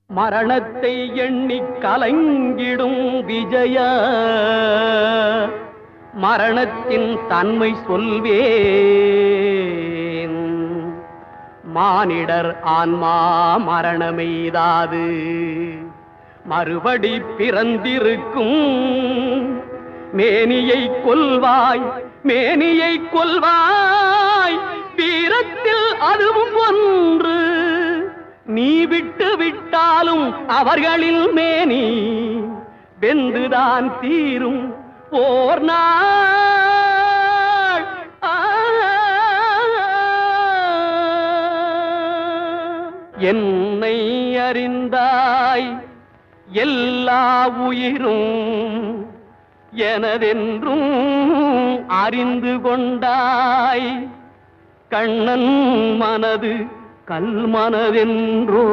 மரணத்தை எண்ணி கலங்கிடும் விஜய மரணத்தின் தன்மை சொல்வேன். மானிடர் ஆன்மா மரணமெய்தாது மறுபடி பிறந்திருக்கும். மேனியை கொல்வாய் மேனியை கொல்வாய் வீரத்தில் அதுவும் ஒன்று. நீ விட்டு விட்டாலும் அவர்களில் மேனி வெந்துதான் தீரும் ஓர் நாள். என்னை அறிந்தாய் எல்லா உயிரும் எனதென்றும் அறிந்து கொண்டாய். கண்ணன் மனது கல் மனதென்றோ